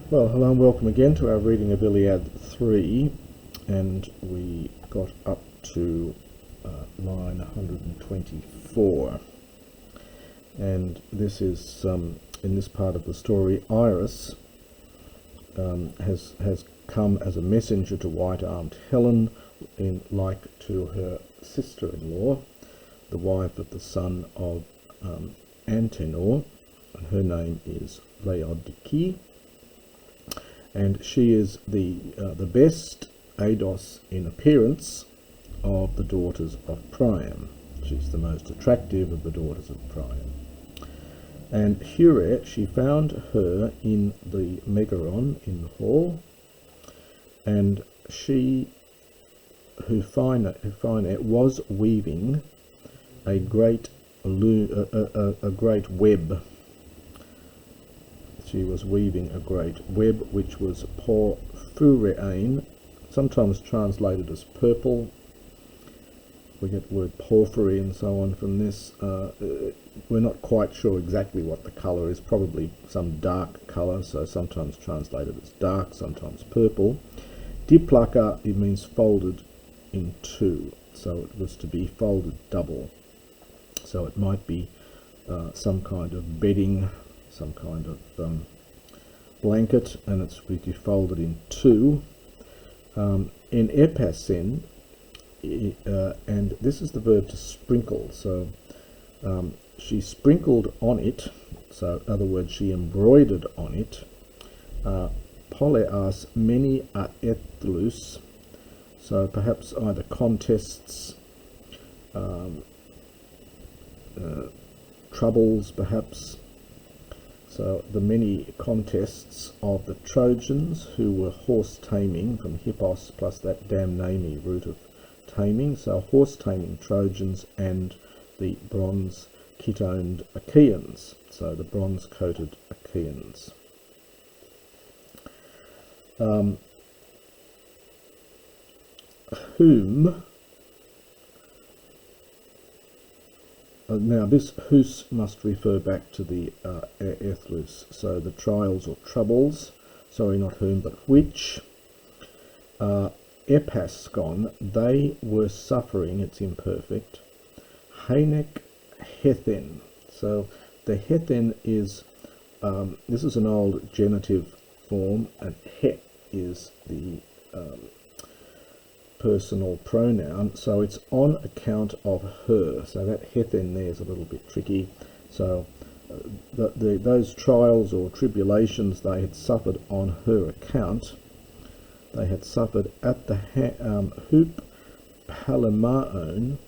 Well, hello and welcome again to our reading of Iliad 3, and we got up to line 124. And this is, in this part of the story, Iris has come as a messenger to white-armed Helen, like to her sister-in-law, the wife of the son of Antenor, and her name is Laodike. And she is the best eidos in appearance of the daughters of Priam. She's the most attractive of the daughters of Priam. And Hure, she found her in the Megaron in the hall, and she, who was weaving a great web. She was weaving a great web, which was porphyrein, sometimes translated as purple. We get the word porphyry and so on from this. We're not quite sure exactly what the colour is, probably some dark colour, so sometimes translated as dark, sometimes purple. Diplaka, it means folded in two, so it was to be folded double. So it might be some kind of bedding, some kind of blanket, and it's to be folded in two. In epasin, and this is the verb to sprinkle, so she sprinkled on it, so in other words, she embroidered on it, poleas many aethlus, so perhaps either contests, troubles perhaps. So the many contests of the Trojans, who were horse taming from hippos plus that damnami root of taming, so horse taming Trojans, and the bronze chitoned Achaeans, so the bronze coated Achaeans. Whom now this whos must refer back to the ethlus, so the trials or troubles, sorry, not whom but which, epaskon, they were suffering, it's imperfect, heinek hethen, so the hethen is, this is an old genitive form, and het is the personal pronoun, so it's on account of her, so that hethen there is a little bit tricky. So those trials or tribulations they had suffered on her account, they had suffered at the hoop palemaon,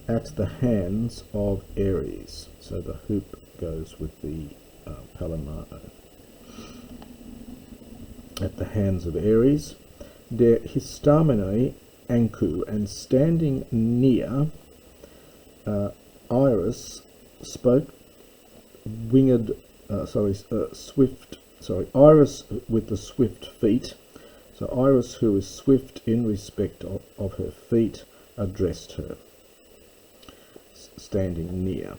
at the hands of Ares, so the hoop goes with the palemaon, at the hands of Ares. Der histamine anku, and standing near, Iris spoke winged, Iris with the swift feet, so Iris, who is swift in respect of her feet, addressed her, standing near.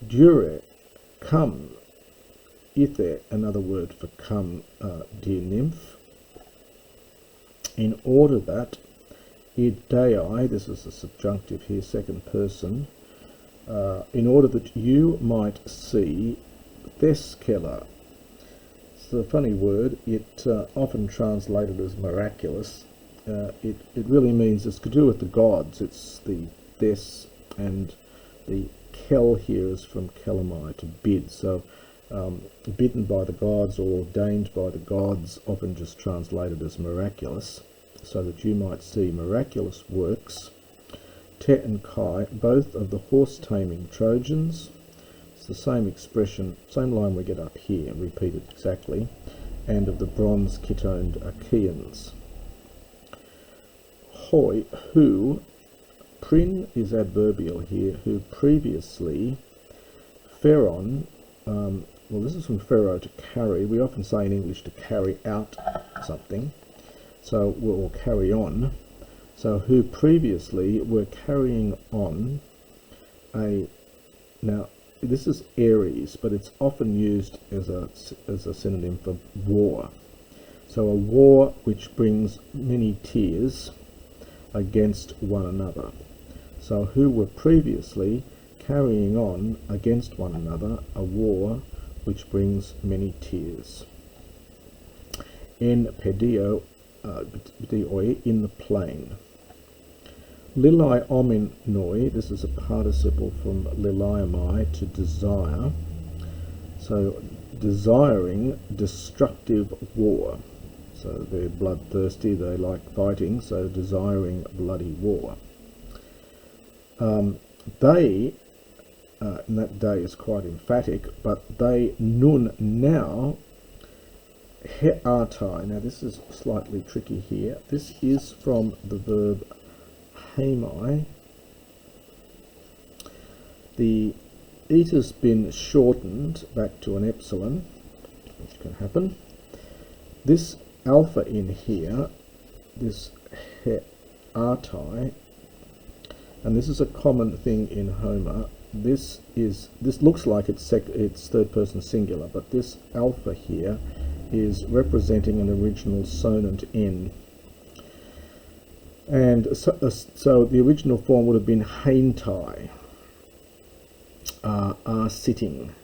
Dure, come, ithe, another word for come, dear nymph, in order that idei, this is the subjunctive here, second person, in order that you might see Theskela. It's a funny word, it often translated as miraculous. It really means it's to do with the gods. It's the Thes, and the Kel here is from Kelamai, to bid, so bidden by the gods or ordained by the gods, often just translated as miraculous, so that you might see miraculous works. Te and Kai, both of the horse-taming Trojans. It's the same expression, same line we get up here, repeated exactly, and of the bronze chitoned Achaeans. Hoi, who, prin is adverbial here, who previously, Pheron, well, this is from pharaoh, to carry. We often say in English to carry out something, so we'll carry on. So who previously were carrying on a, now this is Ares, but it's often used as a synonym for war. So a war which brings many tears against one another. So who were previously carrying on against one another a war which brings many tears. En pedio, in the plain. Lilai omin noi, this is a participle from liliamai, to desire. So desiring destructive war. So they're bloodthirsty, they like fighting, so desiring bloody war. They, and that day is quite emphatic, but they nun now heartai. Now this is slightly tricky here. This is from the verb hamai. The it has been shortened back to an epsilon, which can happen. This alpha in here, this heartai, and this is a common thing in Homer. This looks like it's third person singular, but this alpha here is representing an original sonant n. And so the original form would have been haintai, are sitting.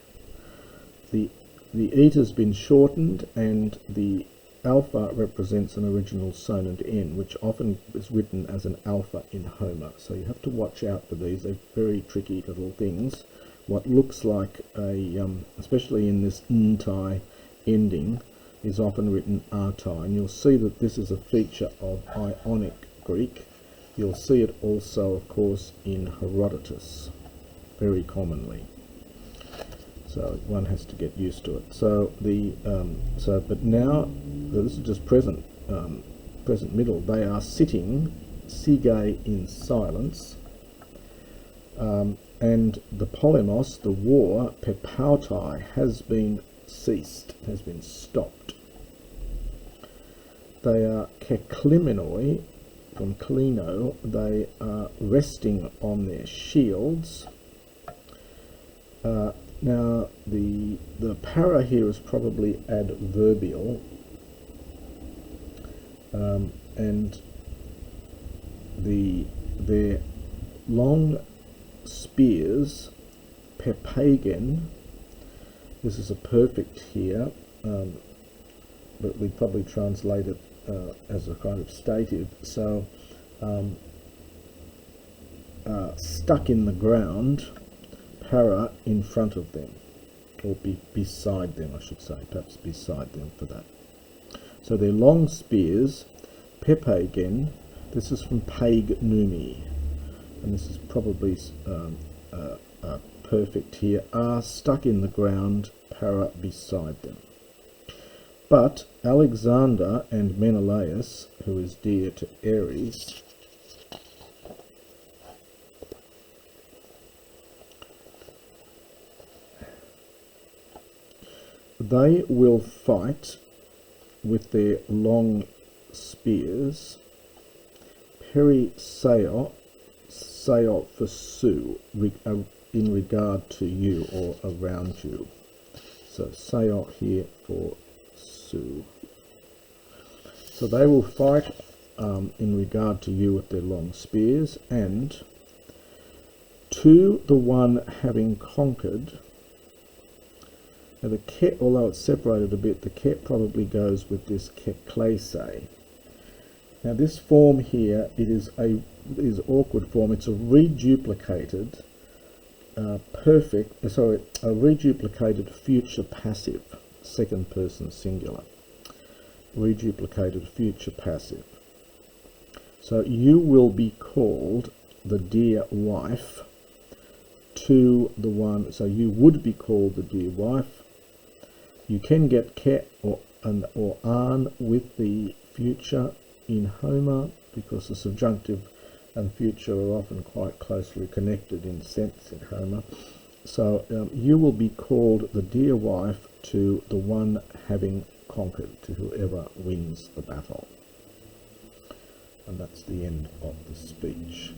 The it has been shortened, and the alpha represents an original sonant n, which often is written as an alpha in Homer. So you have to watch out for these. They're very tricky little things. What looks like a, especially in this ntai ending, is often written artai, and you'll see that this is a feature of Ionic Greek. You'll see it also, of course, in Herodotus, very commonly. So one has to get used to it. So but now this is just present middle. They are sitting, sige, in silence, and the polemos, the war, pepautai, has been ceased, has been stopped. They are keklimenoi, from klino. They are resting on their shields. Now the para here is probably adverbial, and their long spears, pepagen. This is a perfect here, but we'd probably translate it as a kind of stative. So stuck in the ground, para in front of them, or beside them, I should say, perhaps beside them for that. So they're long spears, pepagen. This is from pag numi, and this is probably perfect here, are stuck in the ground, para beside them. But Alexander and Menelaus, who is dear to Ares, they will fight with their long spears, periseo, seo for Sue, in regard to you or around you. So seo here for Sue. So they will fight in regard to you with their long spears, and to the one having conquered. Now the ket, although it's separated a bit, the ket probably goes with this keklese. Now this form here, it is awkward form. It's a reduplicated a reduplicated future passive, second person singular. Reduplicated future passive. So you will be called the dear wife to the one. So you would be called the dear wife. You can get ke or an with the future in Homer, because the subjunctive and future are often quite closely connected in sense in Homer. So you will be called the dear wife to the one having conquered, to whoever wins the battle. And that's the end of the speech.